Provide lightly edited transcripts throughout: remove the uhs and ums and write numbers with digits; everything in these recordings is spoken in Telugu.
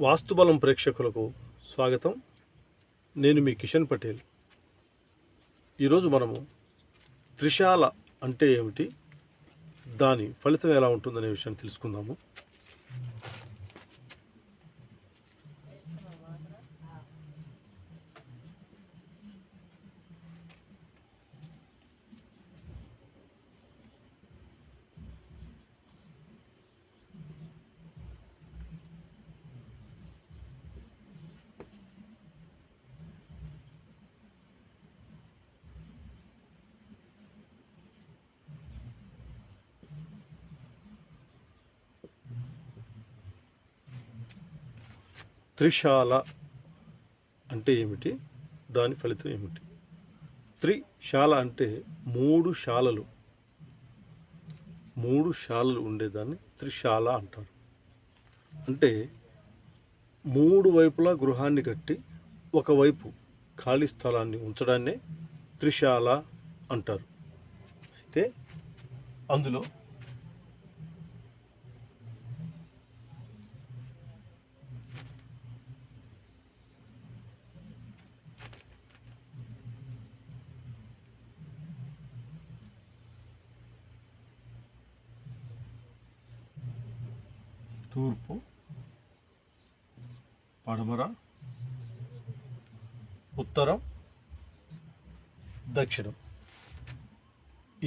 వాస్తుబలం ప్రేక్షకులకు స్వాగతం. నేను మీ కిషన్ పటేల్. ఈరోజు మనము త్రిశాల అంటే ఏమిటి, దాని ఫలితం ఎలా ఉంటుందనే విషయాన్ని తెలుసుకుందాము. త్రిశాల అంటే ఏమిటి, దాని ఫలితం ఏమిటి? త్రిశాల అంటే మూడు శాలలు ఉండేదాన్ని త్రిశాల అంటారు. అంటే మూడు వైపులా గృహాన్ని కట్టి ఒకవైపు ఖాళీ స్థలాన్ని ఉంచడాన్నే త్రిశాల అంటారు. అయితే అందులో తూర్పు, పడమర, ఉత్తరం, దక్షిణం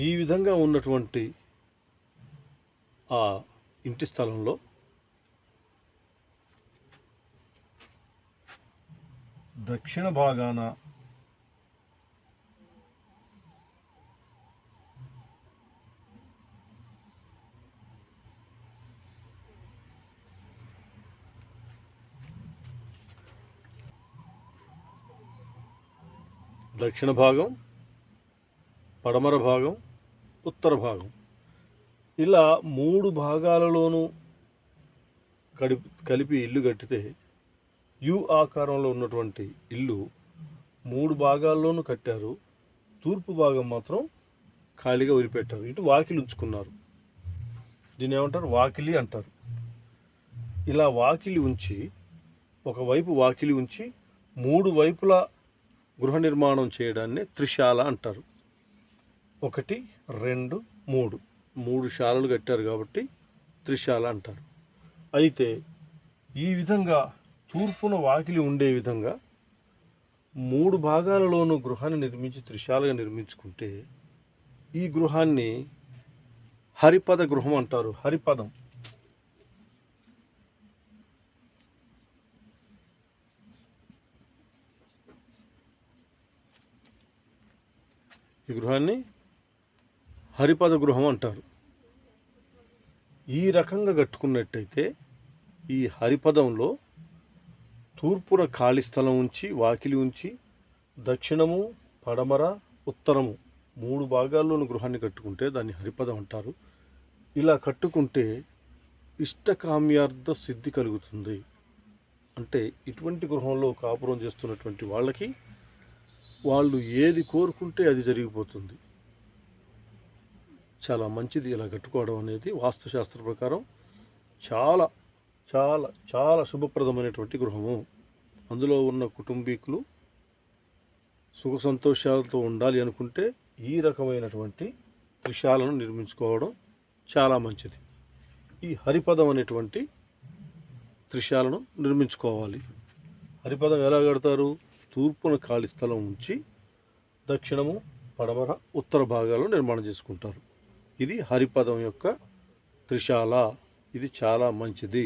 ఈ విధంగా ఉన్నటువంటి ఆ ఇంటి స్థలంలో దక్షిణ భాగాన దక్షిణ భాగం, పడమర భాగం, ఉత్తర భాగం ఇలా మూడు భాగాలలోనూ కలిపి ఇల్లు కట్టితే యు ఆకారంలో ఉన్నటువంటి ఇల్లు మూడు భాగాల్లోనూ కట్టారు. తూర్పు భాగం మాత్రం ఖాళీగా వదిలిపెట్టారు. ఇటు వాకిలి ఉంచుకున్నారు. దీన్ని ఏమంటారు? వాకిలి అంటారు. ఇలా వాకిలి ఉంచి, ఒకవైపు వాకిలి ఉంచి మూడు వైపులా గృహ నిర్మాణం చేయడాన్ని త్రిశాల అంటారు. 1, 2, 3 శాలలు కట్టారు కాబట్టి త్రిశాల అంటారు. అయితే ఈ విధంగా తూర్పున వాకిలి ఉండే విధంగా మూడు భాగాలలోనూ గృహాన్ని నిర్మించి త్రిశాలగా నిర్మించుకుంటే ఈ గృహాన్ని హరిపద గృహం అంటారు. హరిపదం ఈ గృహాన్ని హరిపద గృహం అంటారు. ఈ రకంగా కట్టుకున్నట్టయితే ఈ హరిపదంలో తూర్పున ఖాళీ స్థలం ఉంచి, వాకిలి ఉంచి, దక్షిణము, పడమర, ఉత్తరము మూడు భాగాల్లోని గృహాన్ని కట్టుకుంటే దాన్ని హరిపదం అంటారు. ఇలా కట్టుకుంటే ఇష్టకామ్యార్థ సిద్ధి కలుగుతుంది. అంటే ఇటువంటి గృహంలో కాపురం చేస్తున్నటువంటి వాళ్ళకి వాళ్ళు ఏది కోరుకుంటే అది జరిగిపోతుంది. చాలా మంచిది ఇలా కట్టుకోవడం అనేది. వాస్తుశాస్త్ర ప్రకారం చాలా చాలా చాలా శుభప్రదమైనటువంటి గృహము. అందులో ఉన్న కుటుంబీకులు సుఖ సంతోషాలతో ఉండాలి అనుకుంటే ఈ రకమైనటువంటి త్రిశాలను నిర్మించుకోవడం చాలా మంచిది. ఈ హరిపదం అనేటువంటి త్రిశాలను నిర్మించుకోవాలి. హరిపదం ఎలా కడతారు? తూర్పున ఖాళీ స్థలం ఉంచి దక్షిణము, పడమర, ఉత్తర భాగాల్లో నిర్మాణం చేసుకుంటారు. ఇది హరిపదం యొక్క త్రిశాల. ఇది చాలా మంచిది.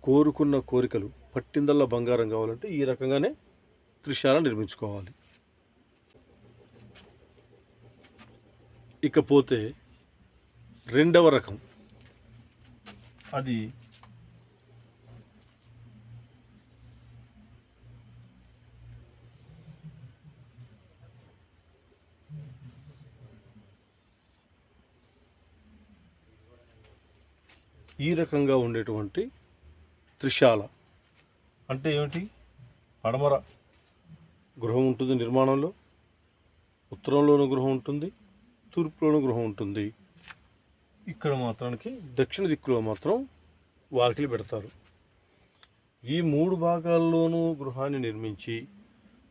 కోరుకున్న కోరికలు పట్టిందల్లా బంగారం కావాలంటే ఈ రకంగానే త్రిశాల నిర్మించుకోవాలి. ఇకపోతే రెండవ రకం, అది ఈ రకంగా ఉండేటువంటి త్రిశాల అంటే ఏమిటి? పడమర గృహం ఉంటుంది నిర్మాణంలో, ఉత్తరంలోనూ గృహం ఉంటుంది, తూర్పులోనూ గృహం ఉంటుంది. ఇక్కడ మాత్రానికి దక్షిణ దిక్కులో మాత్రం వాకిలి పెడతారు. ఈ 3 భాగాల్లోనూ గృహాన్ని నిర్మించి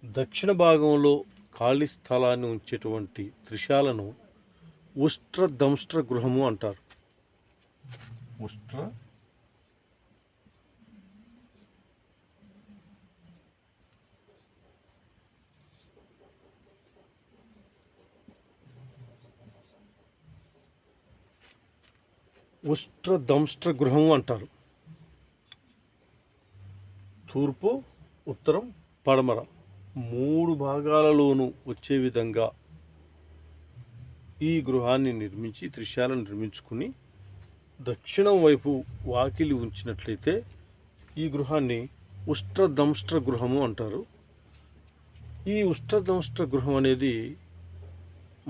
దక్షిణ భాగంలో ఖాళీ స్థలాన్ని ఉంచేటువంటి త్రిశాలను ఉష్ట్రదంష్ట్ర గృహము అంటారు. ఉష్ట్రదంష్ట్ర గృహము అంటారు. తూర్పు, ఉత్తరం, పడమర 3 భాగాలలోనూ వచ్చే విధంగా ఈ గృహాన్ని నిర్మించి త్రిశాలను నిర్మించుకుని దక్షిణం వైపు వాకిలి ఉంచినట్లయితే ఈ గృహాన్ని ఉష్ట్రదంష్ట్ర గృహము అంటారు. ఈ ఉష్ట్రదంష్ట్ర గృహం అనేది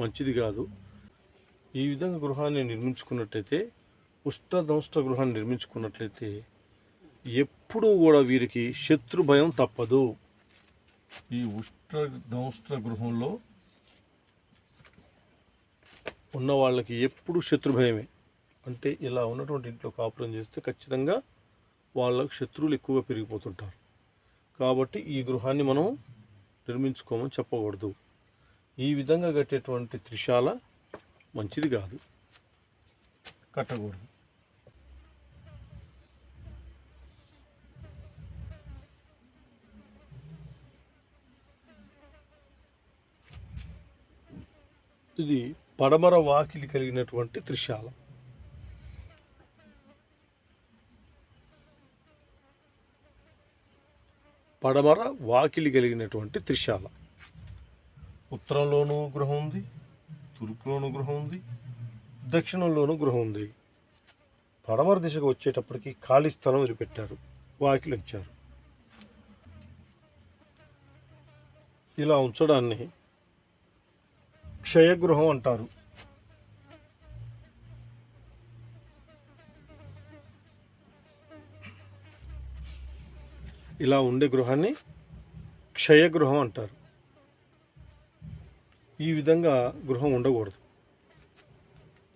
మంచిది కాదు. ఈ విధంగా గృహాన్ని నిర్మించుకున్నట్లయితే ఉష్ట్రదంష్ట్ర గృహాన్ని నిర్మించుకున్నట్లయితే ఎప్పుడూ కూడా వీరికి శత్రు భయం తప్పదు. ఈ ఉష్ట్రదంష్ట్ర గృహంలో ఉన్న వాళ్ళకి ఎప్పుడు శత్రు భయమే. అంటే ఇలా ఉన్నటువంటి ఇంట్లో కాపురం చేస్తే ఖచ్చితంగా వాళ్ళకు శత్రువులు ఎక్కువగా పెరిగిపోతుంటారు. కాబట్టి ఈ గృహాన్ని మనం నిర్మించుకోమని చెప్పకూడదు. ఈ విధంగా కట్టేటువంటి త్రిశాల మంచిది కాదు, కట్టకూడదు. ఇది పడమర వాకిలి కలిగినటువంటి త్రిశాల. పడమర వాకిలి కలిగినటువంటి త్రిశాల. ఉత్తరంలోనూ గృహం ఉంది, తూర్పులోనూ గృహం ఉంది, దక్షిణంలోనూ గృహం ఉంది. పడమర దిశకు వచ్చేటప్పటికి ఖాళీ స్థలం వదిలిపెట్టారు, వాకిలి ఉంచారు. ఇలా ఉంచడాన్ని క్షయగృహం అంటారు. ఇలా ఉండే గృహాన్ని క్షయగృహం అంటారు. ఈ విధంగా గృహం ఉండకూడదు.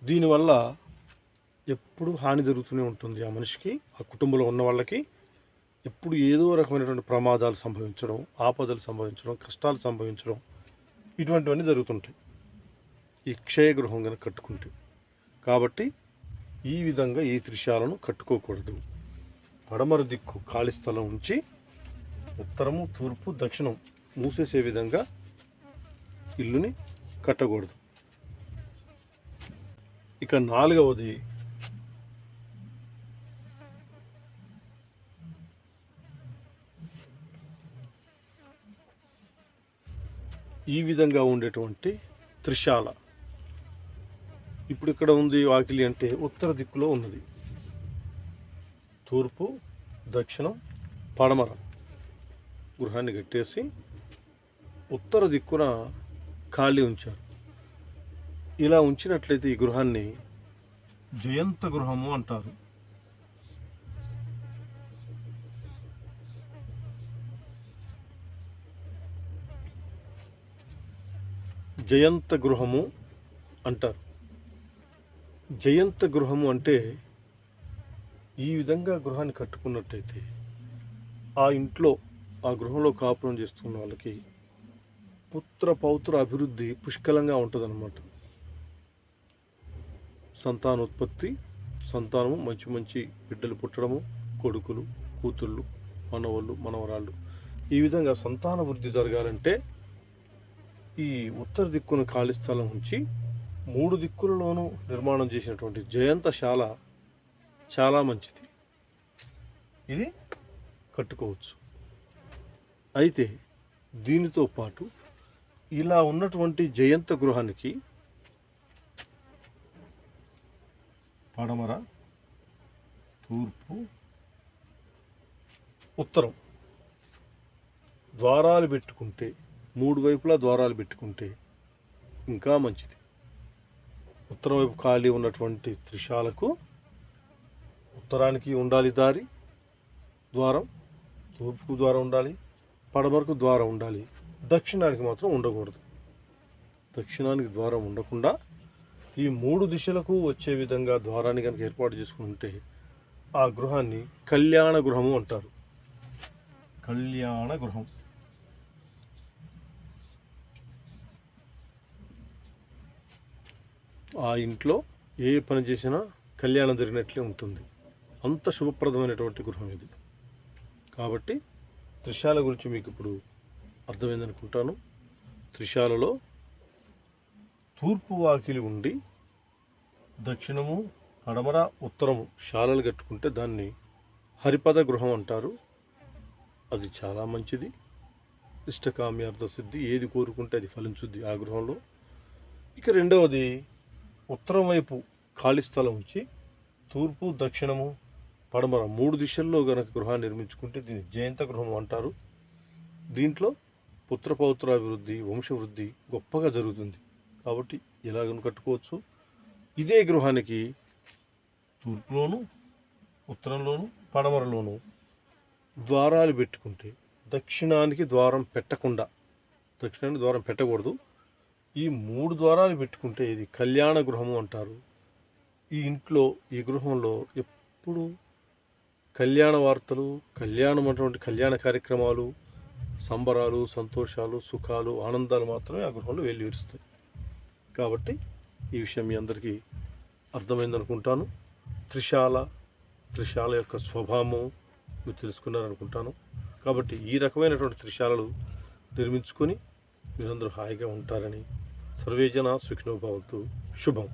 దీనివల్ల ఎప్పుడు హాని జరుగుతూనే ఉంటుంది. ఆ మనిషికి, ఆ కుటుంబంలో ఉన్న వాళ్ళకి ఎప్పుడు ఏదో రకమైనటువంటి ప్రమాదాలు సంభవించడం, ఆపదలు సంభవించడం, కష్టాలు సంభవించడం ఇటువంటివన్నీ జరుగుతుంటాయి ఈ క్షయగృహం కనుక కట్టుకుంటే. కాబట్టి ఈ విధంగా ఈ త్రిశాలను కట్టుకోకూడదు. పడమర దిక్కు ఖాళీ స్థలం ఉంచి ఉత్తరము, తూర్పు, దక్షిణం మూసేసే విధంగా ఇల్లుని కట్టకూడదు. ఇక 4వది ఈ విధంగా ఉండేటువంటి త్రిశాల. ఇప్పుడు ఇక్కడ ఉంది వాకిలి అంటే ఉత్తర దిక్కులో ఉన్నది. తూర్పు, దక్షిణం, పడమర గృహాన్ని కట్టేసి ఉత్తర దిక్కున ఖాళీ ఉంచారు. ఇలా ఉంచినట్లయితే ఈ గృహాన్ని జయంత గృహము అంటారు. జయంత గృహము అంటారు. జయంత గృహము అంటే ఈ విధంగా గృహాన్ని కట్టుకున్నట్టయితే ఆ ఇంట్లో, ఆ గృహంలో కాపురం చేస్తున్న వాళ్ళకి పుత్ర పౌత్ర అభివృద్ధి పుష్కలంగా ఉంటుందన్నమాట. సంతానోత్పత్తి, సంతానము, మంచి మంచి బిడ్డలు పుట్టడము, కొడుకులు, కూతుళ్ళు, మనవళ్ళు, మనవరాళ్ళు, ఈ విధంగా సంతాన వృద్ధి జరగాలంటే ఈ ఉత్తర దిక్కును ఖాళీ స్థలం ఉంచి 3 దిక్కులలోనూ నిర్మాణం చేసినటువంటి జయంతశాల చాలా మంచిది. ఇది కట్టుకోవచ్చు. అయితే దీనితో పాటు ఇలా ఉన్నటువంటి జయంత గృహానికి పడమర, తూర్పు, ఉత్తరం ద్వారాలు పెట్టుకుంటే, 3 వైపులా ద్వారాలు పెట్టుకుంటే ఇంకా మంచిది. ఉత్తరం వైపు ఖాళీ ఉన్నటువంటి త్రిశాలకు ఉత్తరానికి ఉండాలి దారి, ద్వారం, తూర్పుకు ద్వారం ఉండాలి, పడమరకు ద్వారం ఉండాలి. దక్షిణానికి మాత్రం ఉండకూడదు. దక్షిణానికి ద్వారం ఉండకుండా ఈ 3 దిశలకు వచ్చే విధంగా ద్వారాన్ని కనుక ఏర్పాటు చేసుకుంటే ఆ గృహాన్ని కళ్యాణ గృహము అంటారు. కళ్యాణ గృహం. ఆ ఇంట్లో ఏ పని చేసినా కళ్యాణం జరిగినట్లే ఉంటుంది. అంత శుభప్రదమైనటువంటి గృహం ఇది. కాబట్టి త్రిశాల గురించి మీకు ఇప్పుడు అర్థమైందనుకుంటాను. త్రిశాలలో తూర్పు వాకిలి ఉండి దక్షిణము, పడమర, ఉత్తరము శాలలు కట్టుకుంటే దాన్ని హరిపద గృహం అంటారు. అది చాలా మంచిది. ఇష్టకామ్యార్థ సిద్ధి, ఏది కోరుకుంటే అది ఫలించుద్ది ఆ గృహంలో. ఇక రెండవది, ఉత్తరం వైపు ఖాళీ స్థలం ఉంచి తూర్పు, దక్షిణము, పడమర 3 దిశల్లో గనక గృహాన్ని నిర్మించుకుంటే దీన్ని జయంత గృహం అంటారు. దీంట్లో పుత్రపౌత్రాభివృద్ధి, వంశవృద్ధి గొప్పగా జరుగుతుంది. కాబట్టి ఎలాగను కట్టుకోవచ్చు. ఇదే గృహానికి తూర్పులోను, ఉత్తరంలోను, పడమరలోను ద్వారాలు పెట్టుకుంటే దక్షిణానికి ద్వారం పెట్టకుండా, దక్షిణానికి ద్వారం పెట్టకూడదు, ఈ 3 ద్వారాలు పెట్టుకుంటే ఇది కళ్యాణ గృహము అంటారు. ఈ ఇంట్లో, ఈ గృహంలో ఎప్పుడు కళ్యాణ వార్తలు, కళ్యాణం అటువంటి కళ్యాణ కార్యక్రమాలు, సంబరాలు, సంతోషాలు, సుఖాలు, ఆనందాలు మాత్రమే ఆ గృహంలో వెల్లివిరుస్తాయి. కాబట్టి ఈ విషయం మీ అందరికీ అర్థమైందనుకుంటాను. త్రిశాల యొక్క స్వభావము మీరు తెలుసుకున్నారనుకుంటాను. కాబట్టి ఈ రకమైనటువంటి త్రిశాలలు నిర్మించుకొని మీరందరూ హాయిగా ఉంటారని, సర్వేజన సుఖినో భవంతు. శుభం.